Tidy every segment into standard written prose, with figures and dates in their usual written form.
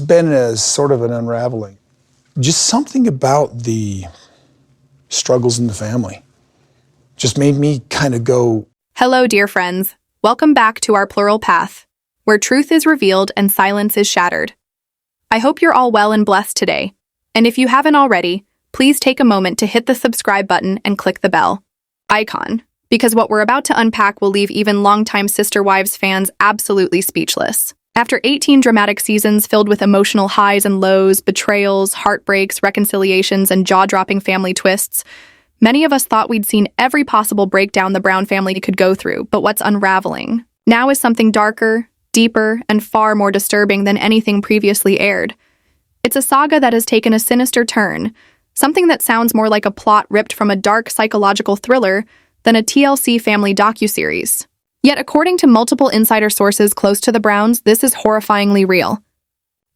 been as sort of an unraveling. Just something about the struggles in the family just made me kind of go. Hello, dear friends. Welcome back to Our Plural Path, where truth is revealed and silence is shattered. I hope you're all well and blessed today. And if you haven't already, please take a moment to hit the subscribe button and click the bell icon, because what we're about to unpack will leave even longtime Sister Wives fans absolutely speechless. After 18 dramatic seasons filled with emotional highs and lows, betrayals, heartbreaks, reconciliations, and jaw-dropping family twists, many of us thought we'd seen every possible breakdown the Brown family could go through, but what's unraveling now is something darker, deeper, and far more disturbing than anything previously aired. It's a saga that has taken a sinister turn, something that sounds more like a plot ripped from a dark psychological thriller than a TLC family docuseries. Yet, according to multiple insider sources close to the Browns, this is horrifyingly real.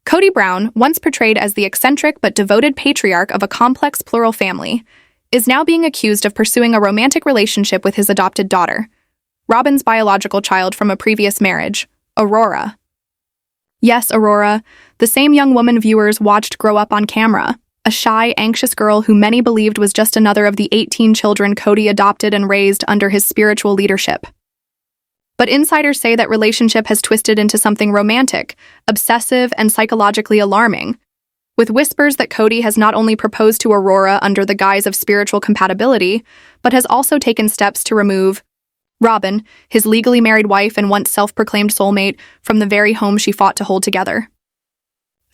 Kody Brown, once portrayed as the eccentric but devoted patriarch of a complex plural family, is now being accused of pursuing a romantic relationship with his adopted daughter, Robyn's biological child from a previous marriage, Aurora. Yes, Aurora, the same young woman viewers watched grow up on camera, a shy, anxious girl who many believed was just another of the 18 children Kody adopted and raised under his spiritual leadership. But insiders say that relationship has twisted into something romantic, obsessive, and psychologically alarming, with whispers that Kody has not only proposed to Aurora under the guise of spiritual compatibility, but has also taken steps to remove Robyn, his legally married wife and once self-proclaimed soulmate, from the very home she fought to hold together.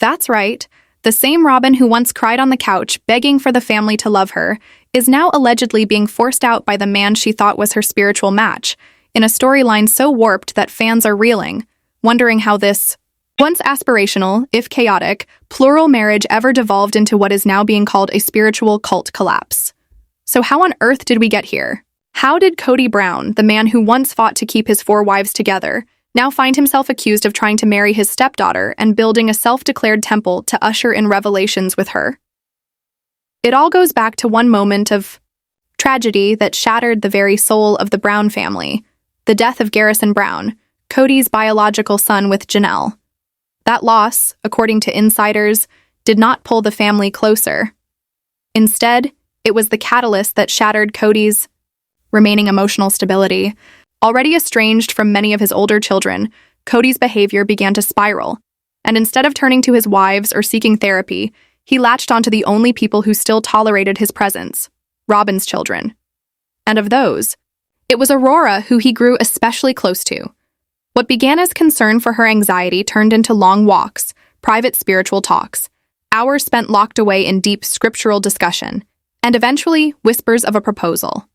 That's right, the same Robyn who once cried on the couch begging for the family to love her is now allegedly being forced out by the man she thought was her spiritual match, in a storyline so warped that fans are reeling, wondering how this once aspirational, if chaotic, plural marriage ever devolved into what is now being called a spiritual cult collapse. So how on earth did we get here? How did Kody Brown, the man who once fought to keep his 4 wives together, now find himself accused of trying to marry his stepdaughter and building a self-declared temple to usher in revelations with her? It all goes back to one moment of tragedy that shattered the very soul of the Brown family, the death of Garrison Brown, Kody's biological son with Janelle. That loss, according to insiders, did not pull the family closer. Instead, it was the catalyst that shattered Kody's remaining emotional stability. Already estranged from many of his older children, Kody's behavior began to spiral, and instead of turning to his wives or seeking therapy, he latched onto the only people who still tolerated his presence, Robyn's children. And of those, it was Aurora who he grew especially close to. What began as concern for her anxiety turned into long walks, private spiritual talks, hours spent locked away in deep scriptural discussion, and eventually whispers of a proposal.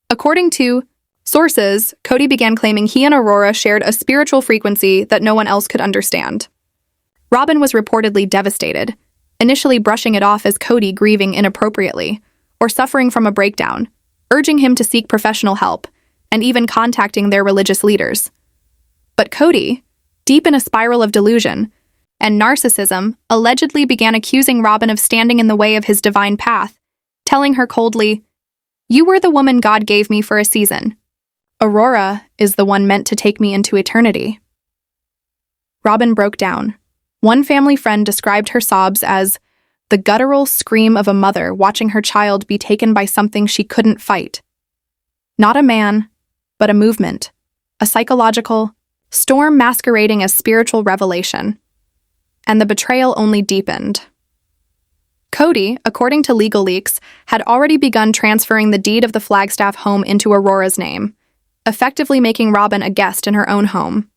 According to sources, Kody began claiming he and Aurora shared a spiritual frequency that no one else could understand. Robyn was reportedly devastated, initially brushing it off as Kody grieving inappropriately or suffering from a breakdown, urging him to seek professional help, and even contacting their religious leaders. But Kody, deep in a spiral of delusion and narcissism, allegedly began accusing Robyn of standing in the way of his divine path, telling her coldly, "You were the woman God gave me for a season. Aurora is the one meant to take me into eternity." Robyn broke down. One family friend described her sobs as the guttural scream of a mother watching her child be taken by something she couldn't fight. Not a man, but a movement, a psychological storm masquerading as spiritual revelation. And the betrayal only deepened. Kody, according to legal leaks, had already begun transferring the deed of the Flagstaff home into Aurora's name, effectively making Robyn a guest in her own home.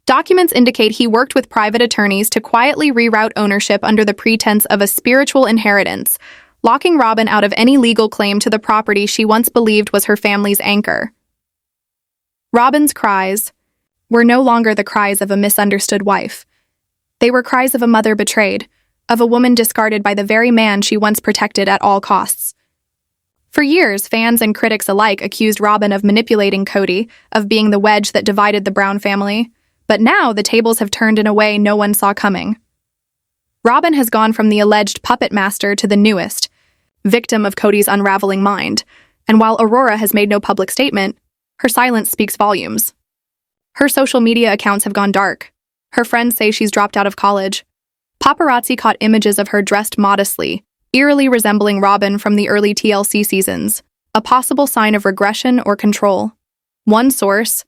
Documents indicate he worked with private attorneys to quietly reroute ownership under the pretense of a spiritual inheritance, locking Robyn out of any legal claim to the property she once believed was her family's anchor. Robyn's cries were no longer the cries of a misunderstood wife. They were cries of a mother betrayed, of a woman discarded by the very man she once protected at all costs. For years, fans and critics alike accused Robyn of manipulating Kody, of being the wedge that divided the Brown family. But now the tables have turned in a way no one saw coming. Robyn has gone from the alleged puppet master to the newest victim of Kody's unraveling mind, and while Aurora has made no public statement, her silence speaks volumes. Her social media accounts have gone dark. Her friends say she's dropped out of college, Paparazzi caught images of her dressed modestly, eerily resembling Robyn from the early TLC seasons, a possible sign of regression or control. One source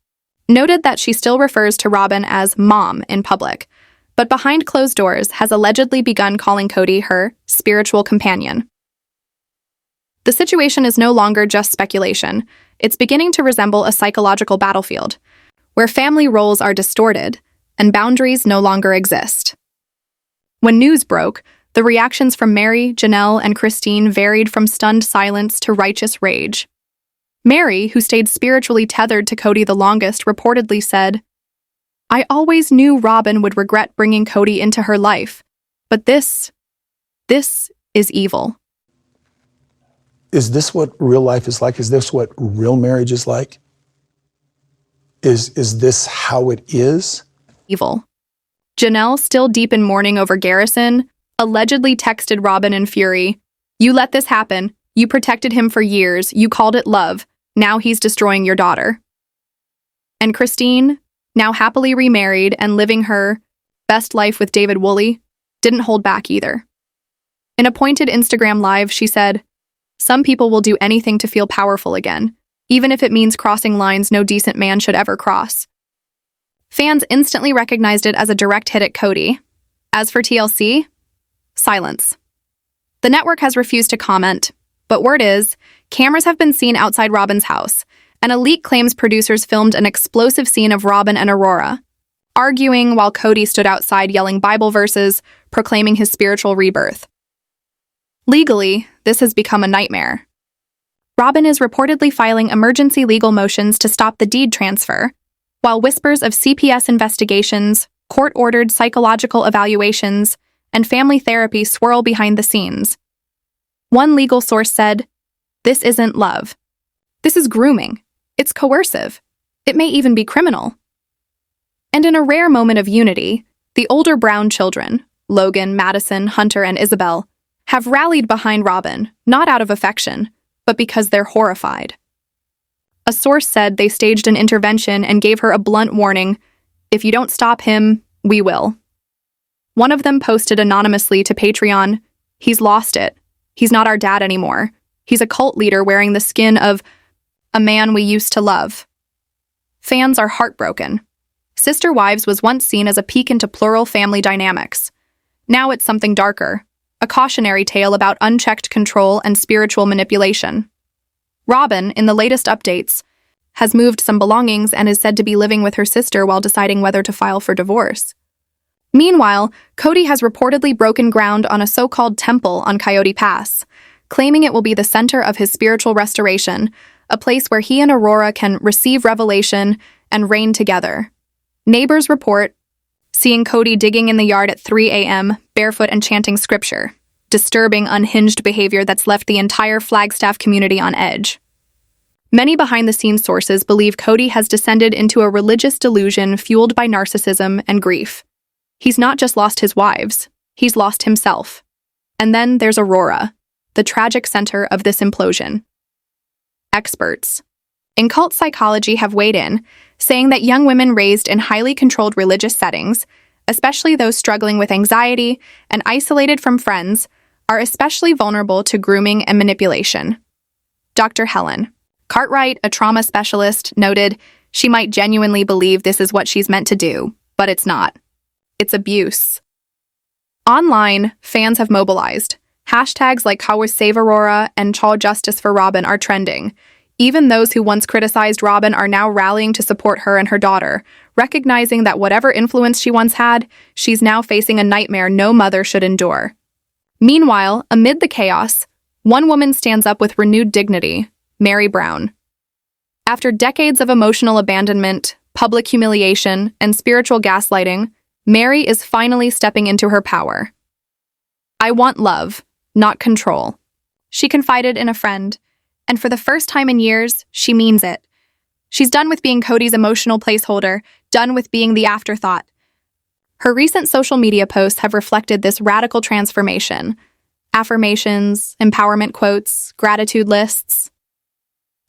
noted that she still refers to Robyn as mom in public, but behind closed doors has allegedly begun calling Kody her spiritual companion. The situation is no longer just speculation. It's beginning to resemble a psychological battlefield, where family roles are distorted and boundaries no longer exist. When news broke, the reactions from Mary, Janelle, and Christine varied from stunned silence to righteous rage. Mary, who stayed spiritually tethered to Kody the longest, reportedly said, "I always knew Robyn would regret bringing Kody into her life, but this is evil." Is this what real life is like? Is this what real marriage is like? Is this how it is? Evil. Janelle, still deep in mourning over Garrison, allegedly texted Robyn in fury, "You let this happen. You protected him for years. You called it love. Now he's destroying your daughter." And Christine, now happily remarried and living her best life with David Woolley, didn't hold back either. In a pointed Instagram live, she said, "Some people will do anything to feel powerful again, even if it means crossing lines no decent man should ever cross." Fans instantly recognized it as a direct hit at Kody. As for TLC, silence. The network has refused to comment, but word is, cameras have been seen outside Robyn's house, and a leak claims producers filmed an explosive scene of Robyn and Aurora, arguing while Kody stood outside yelling Bible verses, proclaiming his spiritual rebirth. Legally, this has become a nightmare. Robyn is reportedly filing emergency legal motions to stop the deed transfer, while whispers of CPS investigations, court-ordered psychological evaluations, and family therapy swirl behind the scenes. One legal source said, "This isn't love. This is grooming. It's coercive. It may even be criminal." And in a rare moment of unity, the older Brown children, Logan, Madison, Hunter, and Isabel, have rallied behind Robyn, not out of affection, but because they're horrified. A source said they staged an intervention and gave her a blunt warning, "If you don't stop him, we will." One of them posted anonymously to Patreon, "He's lost it. He's not our dad anymore. He's a cult leader wearing the skin of a man we used to love." Fans are heartbroken. Sister Wives was once seen as a peek into plural family dynamics. Now it's something darker, a cautionary tale about unchecked control and spiritual manipulation. Robyn, in the latest updates, has moved some belongings and is said to be living with her sister while deciding whether to file for divorce. Meanwhile, Kody has reportedly broken ground on a so-called temple on Coyote Pass, claiming it will be the center of his spiritual restoration, a place where he and Aurora can receive revelation and reign together. Neighbors report seeing Kody digging in the yard at 3 a.m., barefoot and chanting scripture, disturbing, unhinged behavior that's left the entire Flagstaff community on edge. Many behind-the-scenes sources believe Kody has descended into a religious delusion fueled by narcissism and grief. He's not just lost his wives, he's lost himself. And then there's Aurora, the tragic center of this implosion. Experts in cult psychology have weighed in, saying that young women raised in highly controlled religious settings, especially those struggling with anxiety and isolated from friends, are especially vulnerable to grooming and manipulation. Dr. Helen Cartwright, a trauma specialist, noted she might genuinely believe this is what she's meant to do, but it's not. It's abuse. Online, fans have mobilized. Hashtags like #HowWasSaveAurora and #ChawJustice for Robyn are trending. Even those who once criticized Robyn are now rallying to support her and her daughter, recognizing that whatever influence she once had, she's now facing a nightmare no mother should endure. Meanwhile, amid the chaos, one woman stands up with renewed dignity, Mary Brown. After decades of emotional abandonment, public humiliation, and spiritual gaslighting, Mary is finally stepping into her power. "I want love, not control," she confided in a friend, and for the first time in years, she means it. She's done with being Kody's emotional placeholder, done with being the afterthought. Her recent social media posts have reflected this radical transformation. Affirmations, empowerment quotes, gratitude lists.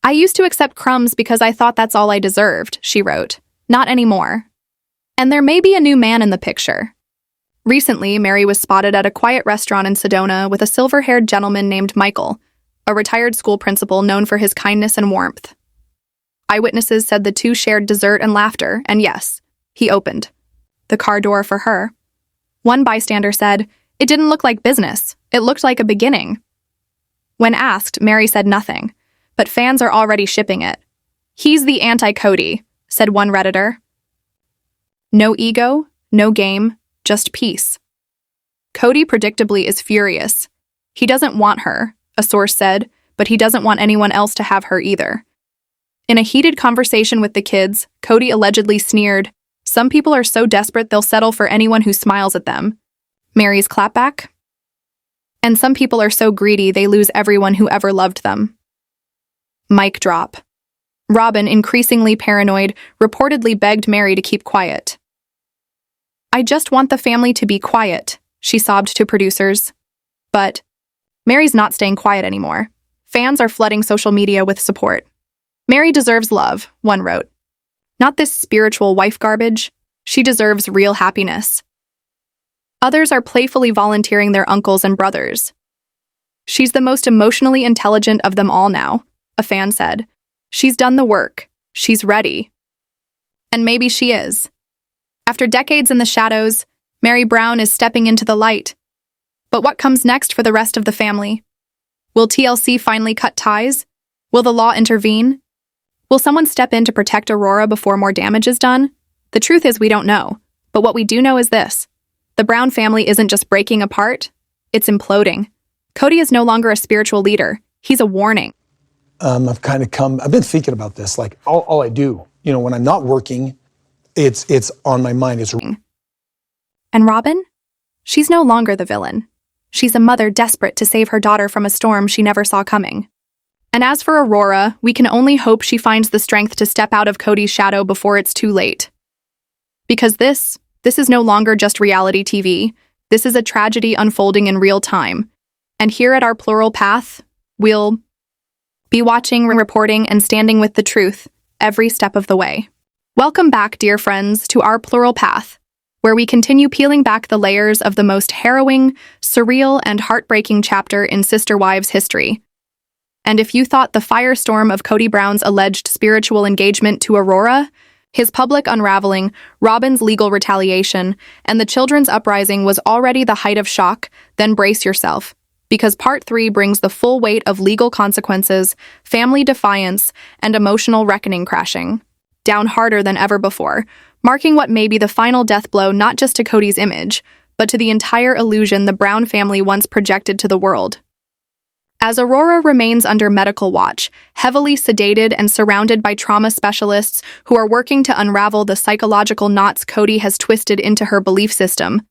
"I used to accept crumbs because I thought that's all I deserved," she wrote. "Not anymore. And there may be a new man in the picture." Recently, Mary was spotted at a quiet restaurant in Sedona with a silver-haired gentleman named Michael, a retired school principal known for his kindness and warmth. Eyewitnesses said the two shared dessert and laughter, and yes, he opened the car door for her. One bystander said, "It didn't look like business. It looked like a beginning." When asked, Mary said nothing, but fans are already shipping it. "He's the anti-Kody," said one Redditor. No ego, no game, just peace. Kody predictably is furious. He doesn't want her, a source said, but he doesn't want anyone else to have her either. In a heated conversation with the kids, Kody allegedly sneered, "Some people are so desperate they'll settle for anyone who smiles at them." Mary's clapback? "And some people are so greedy they lose everyone who ever loved them." Mic drop. Robyn, increasingly paranoid, reportedly begged Mary to keep quiet. "I just want the family to be quiet," she sobbed to producers. But Mary's not staying quiet anymore. Fans are flooding social media with support. "Mary deserves love," one wrote. "Not this spiritual wife garbage. She deserves real happiness." Others are playfully volunteering their uncles and brothers. "She's the most emotionally intelligent of them all now," a fan said. "She's done the work. She's ready." And maybe she is. After decades in the shadows, Mary Brown is stepping into the light. But what comes next for the rest of the family? Will TLC finally cut ties? Will the law intervene? Will someone step in to protect Aurora before more damage is done? The truth is we don't know. But what we do know is this. The Brown family isn't just breaking apart, it's imploding. Kody is no longer a spiritual leader. He's a warning. I've been thinking about this, like all I do, when I'm not working, it's on my mind. And Robyn? She's no longer the villain. She's a mother desperate to save her daughter from a storm she never saw coming. And as for Aurora, we can only hope she finds the strength to step out of Kody's shadow before it's too late. Because this is no longer just reality TV. This is a tragedy unfolding in real time. And here at Our Plural Path, we'll be watching, reporting, and standing with the truth every step of the way. Welcome back, dear friends, to Our Plural Path, where we continue peeling back the layers of the most harrowing, surreal, and heartbreaking chapter in Sister Wives history. And if you thought the firestorm of Kody Brown's alleged spiritual engagement to Aurora, his public unraveling, Robyn's legal retaliation, and the children's uprising was already the height of shock, then brace yourself, because Part 3 brings the full weight of legal consequences, family defiance, and emotional reckoning crashing down harder than ever before, marking what may be the final death blow not just to Kody's image, but to the entire illusion the Brown family once projected to the world. As Aurora remains under medical watch, heavily sedated and surrounded by trauma specialists who are working to unravel the psychological knots Kody has twisted into her belief system,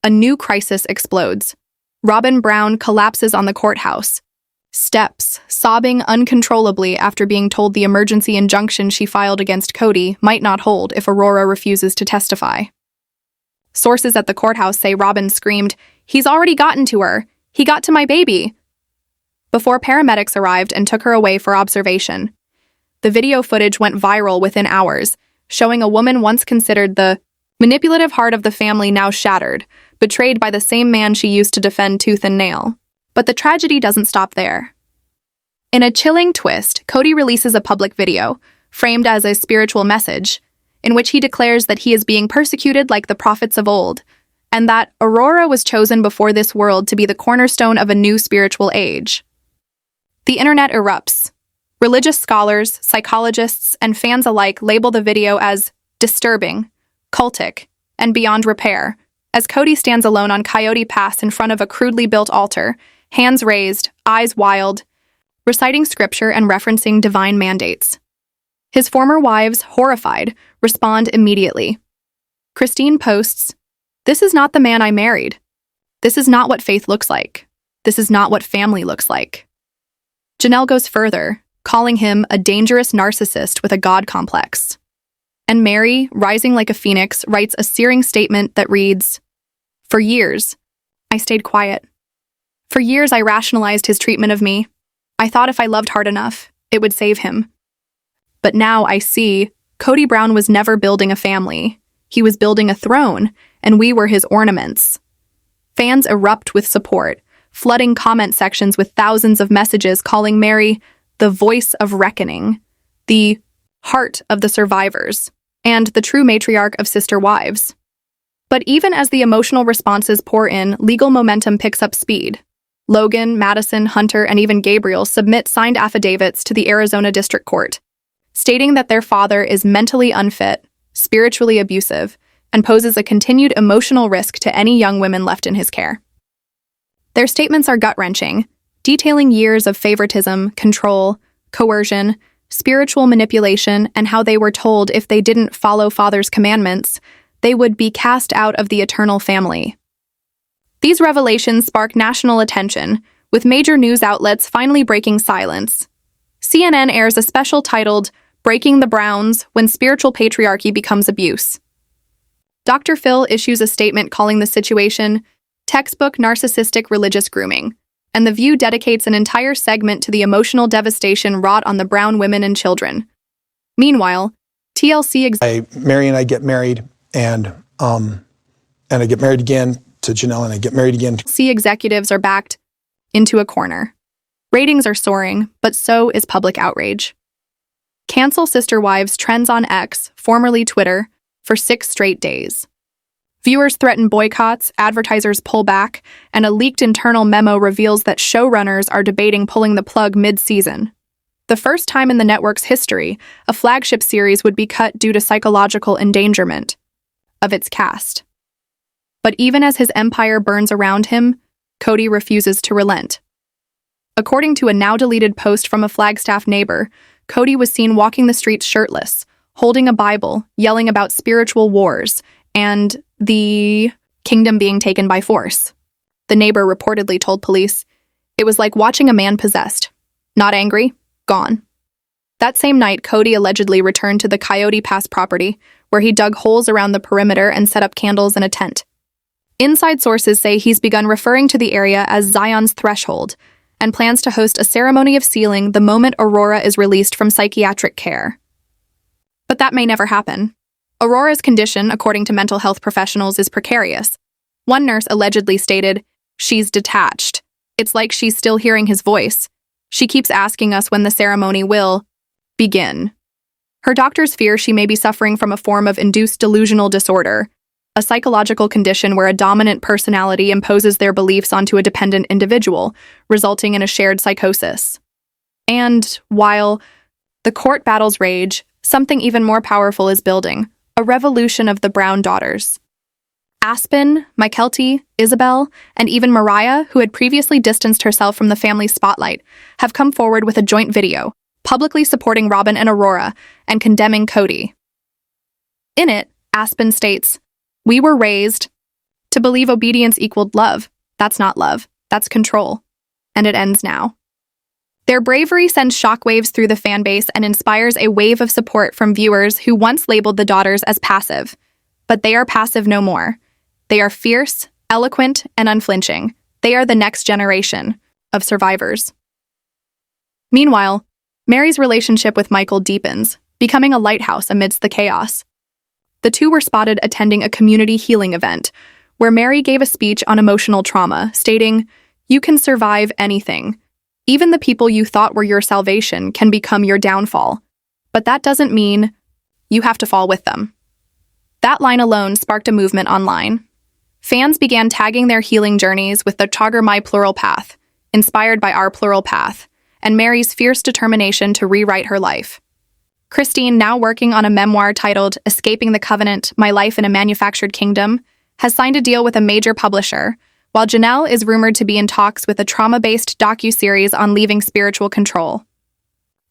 a new crisis explodes. Robyn Brown collapses on the courthouse steps, sobbing uncontrollably after being told the emergency injunction she filed against Kody might not hold if Aurora refuses to testify. Sources at the courthouse say Robyn screamed, "He's already gotten to her! He got to my baby!" before paramedics arrived and took her away for observation. The video footage went viral within hours, showing a woman once considered the manipulative heart of the family now shattered, betrayed by the same man she used to defend tooth and nail. But the tragedy doesn't stop there. In a chilling twist, Kody releases a public video, framed as a spiritual message, in which he declares that he is being persecuted like the prophets of old, and that Aurora was chosen before this world to be the cornerstone of a new spiritual age. The internet erupts. Religious scholars, psychologists, and fans alike label the video as disturbing, cultic, and beyond repair, as Kody stands alone on Coyote Pass in front of a crudely built altar, hands raised, eyes wild, reciting scripture and referencing divine mandates. His former wives, horrified, respond immediately. Christine posts, "This is not the man I married. This is not what faith looks like. This is not what family looks like." Janelle goes further, calling him a dangerous narcissist with a God complex. And Mary, rising like a phoenix, writes a searing statement that reads, "For years, I stayed quiet. For years, I rationalized his treatment of me. I thought if I loved hard enough, it would save him. But now I see Kody Brown was never building a family. He was building a throne, and we were his ornaments." Fans erupt with support, flooding comment sections with thousands of messages calling Mary the voice of reckoning, the heart of the survivors, and the true matriarch of sister wives. But even as the emotional responses pour in, legal momentum picks up speed. Logan, Madison, Hunter, and even Gabriel submit signed affidavits to the Arizona District Court, stating that their father is mentally unfit, spiritually abusive, and poses a continued emotional risk to any young women left in his care. Their statements are gut-wrenching, detailing years of favoritism, control, coercion, spiritual manipulation, and how they were told if they didn't follow father's commandments, they would be cast out of the eternal family. These revelations spark national attention, with major news outlets finally breaking silence. CNN airs a special titled, "Breaking the Browns: When Spiritual Patriarchy Becomes Abuse." Dr. Phil issues a statement calling the situation textbook narcissistic religious grooming, and The View dedicates an entire segment to the emotional devastation wrought on the Brown women and children. Meanwhile, TLC Mary and I get married, and I get married again to Janelle, and I get married again. executives are backed into a corner. Ratings are soaring, but so is public outrage. Cancel Sister Wives trends on X, formerly Twitter, for 6 straight days. Viewers threaten boycotts, advertisers pull back, and a leaked internal memo reveals that showrunners are debating pulling the plug mid-season. The first time in the network's history, a flagship series would be cut due to psychological endangerment of its cast. But even as his empire burns around him, Kody refuses to relent. According to a now-deleted post from a Flagstaff neighbor, Kody was seen walking the streets shirtless, holding a Bible, yelling about spiritual wars, and the kingdom being taken by force. The neighbor reportedly told police, "It was like watching a man possessed. Not angry, gone." That same night, Kody allegedly returned to the Coyote Pass property, where he dug holes around the perimeter and set up candles and a tent. Inside sources say he's begun referring to the area as Zion's Threshold, and plans to host a ceremony of sealing the moment Aurora is released from psychiatric care. But that may never happen. Aurora's condition, according to mental health professionals, is precarious. One nurse allegedly stated, "She's detached. It's like she's still hearing his voice. She keeps asking us when the ceremony will begin." Her doctors fear she may be suffering from a form of induced delusional disorder, a psychological condition where a dominant personality imposes their beliefs onto a dependent individual, resulting in a shared psychosis. And while the court battles rage, something even more powerful is building, a revolution of the Brown daughters. Aspen, Mykelti, Isabel, and even Mariah, who had previously distanced herself from the family's spotlight, have come forward with a joint video, publicly supporting Robyn and Aurora and condemning Kody. In it, Aspen states, "We were raised to believe obedience equaled love. That's not love, that's control. And it ends now." Their bravery sends shockwaves through the fanbase and inspires a wave of support from viewers who once labeled the daughters as passive. But they are passive no more. They are fierce, eloquent, and unflinching. They are the next generation of survivors. Meanwhile, Mary's relationship with Michael deepens, becoming a lighthouse amidst the chaos. The two were spotted attending a community healing event, where Mary gave a speech on emotional trauma, stating, "You can survive anything. Even the people you thought were your salvation can become your downfall. But that doesn't mean you have to fall with them." That line alone sparked a movement online. Fans began tagging their healing journeys with the Our Plural Path, inspired by Our Plural Path, and Mary's fierce determination to rewrite her life. Christine, now working on a memoir titled Escaping the Covenant: My Life in a Manufactured Kingdom, has signed a deal with a major publisher, while Janelle is rumored to be in talks with a trauma-based docu-series on leaving spiritual control.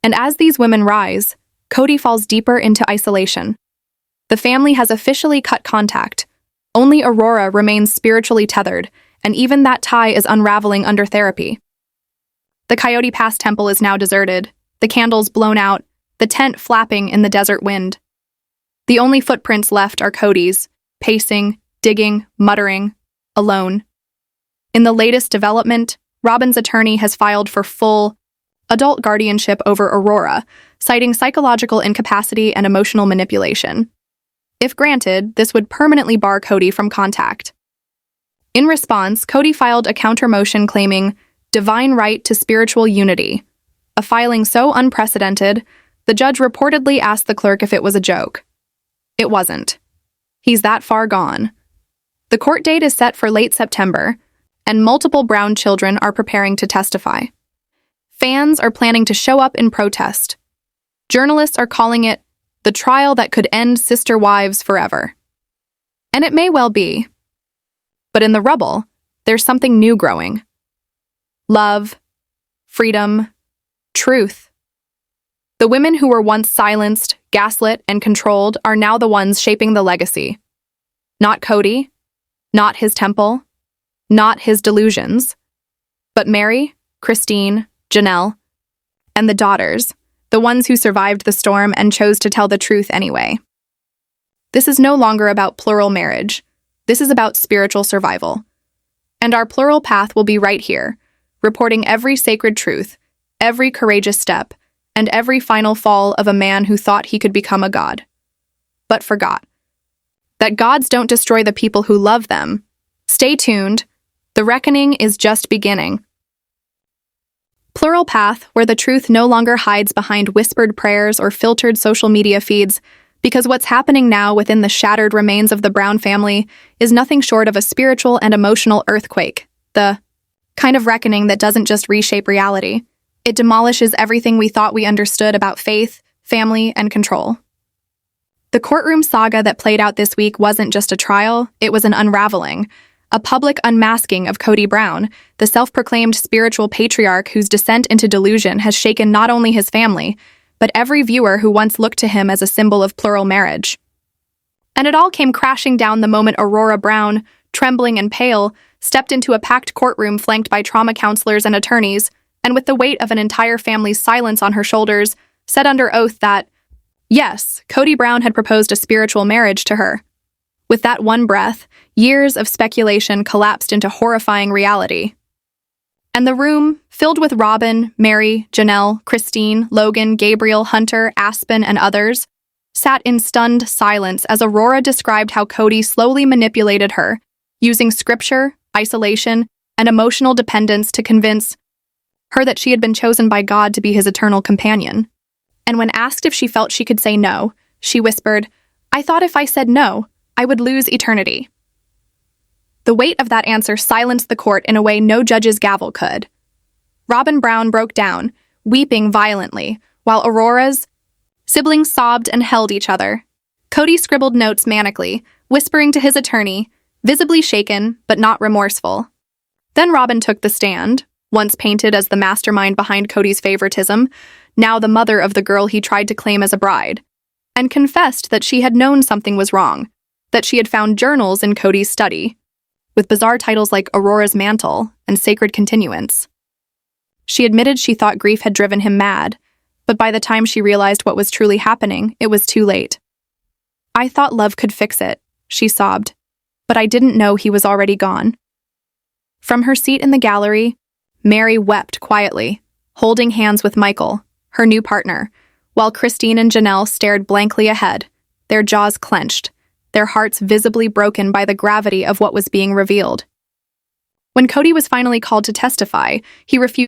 And as these women rise, Kody falls deeper into isolation. The family has officially cut contact. Only Aurora remains spiritually tethered, and even that tie is unraveling under therapy. The Coyote Pass temple is now deserted, the candles blown out, the tent flapping in the desert wind. The only footprints left are Kody's, pacing, digging, muttering, alone. In the latest development, Robyn's attorney has filed for full adult guardianship over Aurora, citing psychological incapacity and emotional manipulation. If granted, this would permanently bar Kody from contact. In response, Kody filed a counter-motion claiming divine right to spiritual unity, a filing so unprecedented, the judge reportedly asked the clerk if it was a joke. It wasn't. He's that far gone. The court date is set for late September, and multiple Brown children are preparing to testify. Fans are planning to show up in protest. Journalists are calling it the trial that could end sister wives forever. And it may well be. But in the rubble, there's something new growing. Love, freedom, truth. The women who were once silenced, gaslit, and controlled are now the ones shaping the legacy. Not Kody, not his temple, not his delusions, but Mary, Christine, Janelle, and the daughters, the ones who survived the storm and chose to tell the truth anyway. This is no longer about plural marriage. This is about spiritual survival. And our plural path will be right here, reporting every sacred truth, every courageous step, and every final fall of a man who thought he could become a god, but forgot. That gods don't destroy the people who love them. Stay tuned. The reckoning is just beginning. Plural Path, where the truth no longer hides behind whispered prayers or filtered social media feeds, because what's happening now within the shattered remains of the Brown family is nothing short of a spiritual and emotional earthquake, the kind of reckoning that doesn't just reshape reality. It demolishes everything we thought we understood about faith, family, and control. The courtroom saga that played out this week wasn't just a trial, it was an unraveling, a public unmasking of Kody Brown, the self-proclaimed spiritual patriarch whose descent into delusion has shaken not only his family, but every viewer who once looked to him as a symbol of plural marriage. And it all came crashing down the moment Aurora Brown, trembling and pale, stepped into a packed courtroom flanked by trauma counselors and attorneys, and with the weight of an entire family's silence on her shoulders, said under oath that, yes, Kody Brown had proposed a spiritual marriage to her. With that one breath, years of speculation collapsed into horrifying reality. And the room, filled with Robyn, Mary, Janelle, Christine, Logan, Gabriel, Hunter, Aspen, and others, sat in stunned silence as Aurora described how Kody slowly manipulated her, using scripture, isolation, and emotional dependence to convince her that she had been chosen by God to be his eternal companion. And when asked if she felt she could say no, she whispered, "I thought if I said no, I would lose eternity." The weight of that answer silenced the court in a way no judge's gavel could. Robyn Brown broke down, weeping violently, while Aurora's siblings sobbed and held each other. Kody scribbled notes manically, whispering to his attorney, visibly shaken but not remorseful. Then Robyn took the stand, once painted as the mastermind behind Kody's favoritism, now the mother of the girl he tried to claim as a bride, and confessed that she had known something was wrong, that she had found journals in Kody's study, with bizarre titles like Aurora's Mantle and Sacred Continuance. She admitted she thought grief had driven him mad, but by the time she realized what was truly happening, it was too late. "I thought love could fix it," she sobbed, "but I didn't know he was already gone." From her seat in the gallery, Mary wept quietly, holding hands with Michael, her new partner, while Christine and Janelle stared blankly ahead, their jaws clenched, their hearts visibly broken by the gravity of what was being revealed. When Kody was finally called to testify, he refused